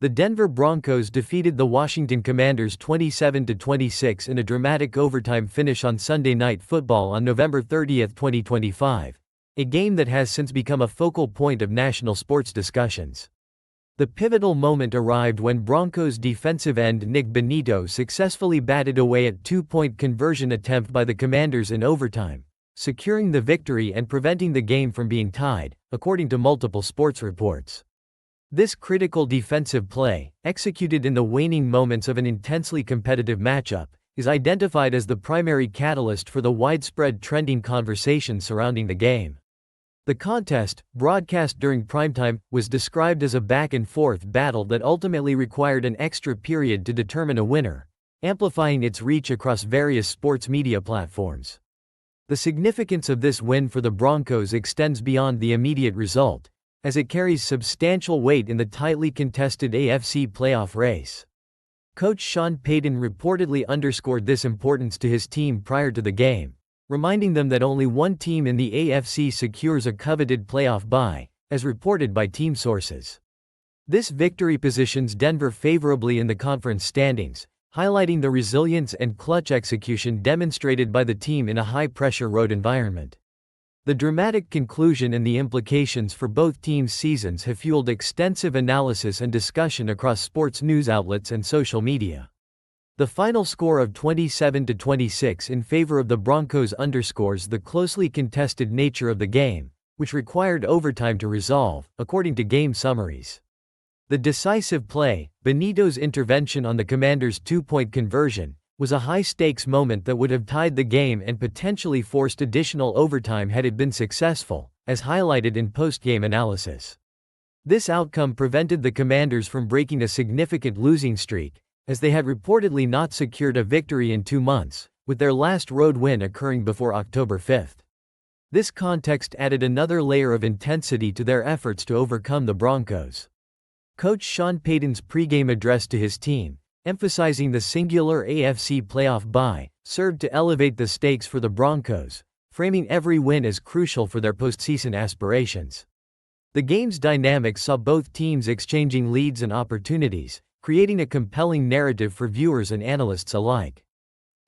The Denver Broncos defeated the Washington Commanders 27-26 in a dramatic overtime finish on Sunday Night Football on November 30, 2025, a game that has since become a focal point of national sports discussions. The pivotal moment arrived when Broncos defensive end Nick Benito successfully batted away a two-point conversion attempt by the Commanders in overtime, securing the victory and preventing the game from being tied, according to multiple sports reports. This critical defensive play, executed in the waning moments of an intensely competitive matchup, is identified as the primary catalyst for the widespread trending conversation surrounding the game. The contest, broadcast during primetime, was described as a back-and-forth battle that ultimately required an extra period to determine a winner, amplifying its reach across various sports media platforms. The significance of this win for the Broncos extends beyond the immediate result, as it carries substantial weight in the tightly contested AFC playoff race. Coach Sean Payton reportedly underscored this importance to his team prior to the game, reminding them that only one team in the AFC secures a coveted playoff bye, as reported by team sources. This victory positions Denver favorably in the conference standings, highlighting the resilience and clutch execution demonstrated by the team in a high-pressure road environment. The dramatic conclusion and the implications for both teams' seasons have fueled extensive analysis and discussion across sports news outlets and social media. The final score of 27-26 in favor of the Broncos underscores the closely contested nature of the game, which required overtime to resolve, according to game summaries. The decisive play, Benito's intervention on the Commanders' two-point conversion, was a high-stakes moment that would have tied the game and potentially forced additional overtime had it been successful, as highlighted in post-game analysis. This outcome prevented the Commanders from breaking a significant losing streak, as they had reportedly not secured a victory in 2 months, with their last road win occurring before October 5. This context added another layer of intensity to their efforts to overcome the Broncos. Coach Sean Payton's pregame address to his team, emphasizing the singular AFC playoff bye, served to elevate the stakes for the Broncos, framing every win as crucial for their postseason aspirations. The game's dynamics saw both teams exchanging leads and opportunities, creating a compelling narrative for viewers and analysts alike.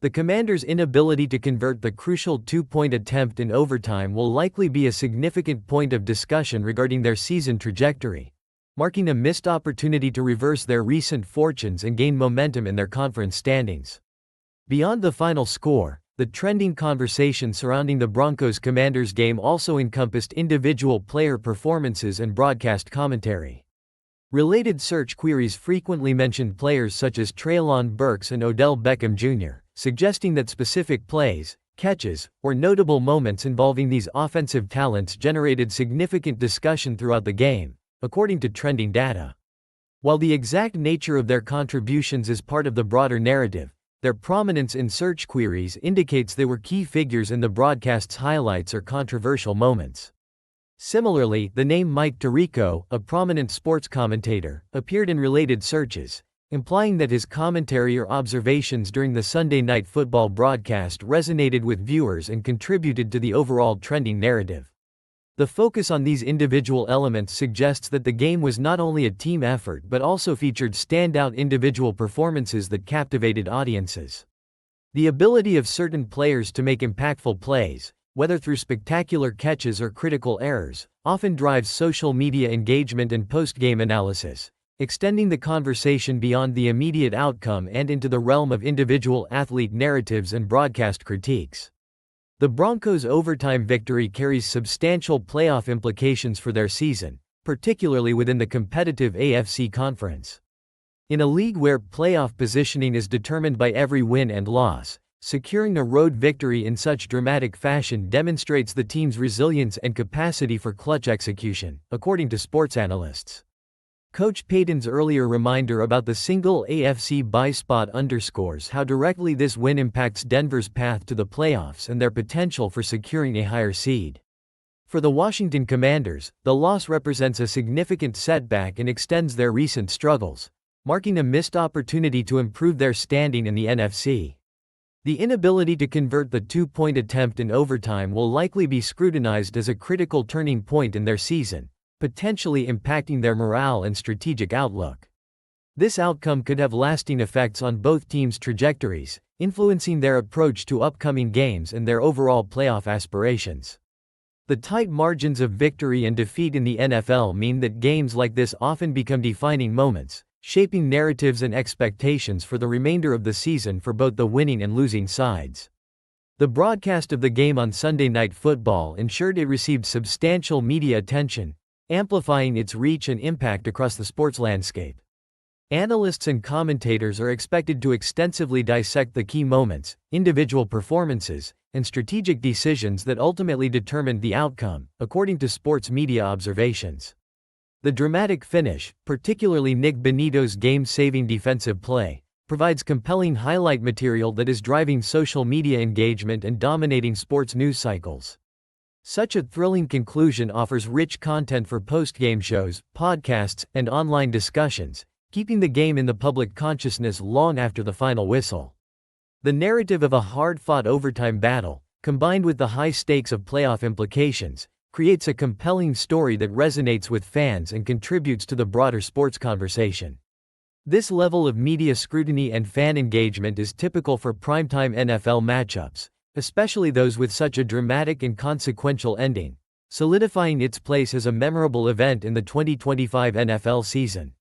The Commanders' inability to convert the crucial two-point attempt in overtime will likely be a significant point of discussion regarding their season trajectory, marking a missed opportunity to reverse their recent fortunes and gain momentum in their conference standings. Beyond the final score, the trending conversation surrounding the Broncos-Commanders game also encompassed individual player performances and broadcast commentary. Related search queries frequently mentioned players such as Treylon Burks and Odell Beckham Jr., suggesting that specific plays, catches, or notable moments involving these offensive talents generated significant discussion throughout the game, according to trending data. While the exact nature of their contributions is part of the broader narrative, their prominence in search queries indicates they were key figures in the broadcast's highlights or controversial moments. Similarly, the name Mike Tirico, a prominent sports commentator, appeared in related searches, implying that his commentary or observations during the Sunday Night Football broadcast resonated with viewers and contributed to the overall trending narrative. The focus on these individual elements suggests that the game was not only a team effort but also featured standout individual performances that captivated audiences. The ability of certain players to make impactful plays, whether through spectacular catches or critical errors, often drives social media engagement and post-game analysis, extending the conversation beyond the immediate outcome and into the realm of individual athlete narratives and broadcast critiques. The Broncos' overtime victory carries substantial playoff implications for their season, particularly within the competitive AFC conference. In a league where playoff positioning is determined by every win and loss, securing a road victory in such dramatic fashion demonstrates the team's resilience and capacity for clutch execution, according to sports analysts. Coach Payton's earlier reminder about the single AFC bye spot underscores how directly this win impacts Denver's path to the playoffs and their potential for securing a higher seed. For the Washington Commanders, the loss represents a significant setback and extends their recent struggles, marking a missed opportunity to improve their standing in the NFC. The inability to convert the two-point attempt in overtime will likely be scrutinized as a critical turning point in their season, potentially impacting their morale and strategic outlook. This outcome could have lasting effects on both teams' trajectories, influencing their approach to upcoming games and their overall playoff aspirations. The tight margins of victory and defeat in the NFL mean that games like this often become defining moments, shaping narratives and expectations for the remainder of the season for both the winning and losing sides. The broadcast of the game on Sunday Night Football ensured it received substantial media attention, amplifying its reach and impact across the sports landscape. Analysts and commentators are expected to extensively dissect the key moments, individual performances, and strategic decisions that ultimately determined the outcome, according to sports media observations. The dramatic finish, particularly Nick Bonitto's game-saving defensive play, provides compelling highlight material that is driving social media engagement and dominating sports news cycles. Such a thrilling conclusion offers rich content for post-game shows, podcasts, and online discussions, keeping the game in the public consciousness long after the final whistle. The narrative of a hard-fought overtime battle, combined with the high stakes of playoff implications, creates a compelling story that resonates with fans and contributes to the broader sports conversation. This level of media scrutiny and fan engagement is typical for primetime NFL matchups, especially those with such a dramatic and consequential ending, solidifying its place as a memorable event in the 2025 NFL season.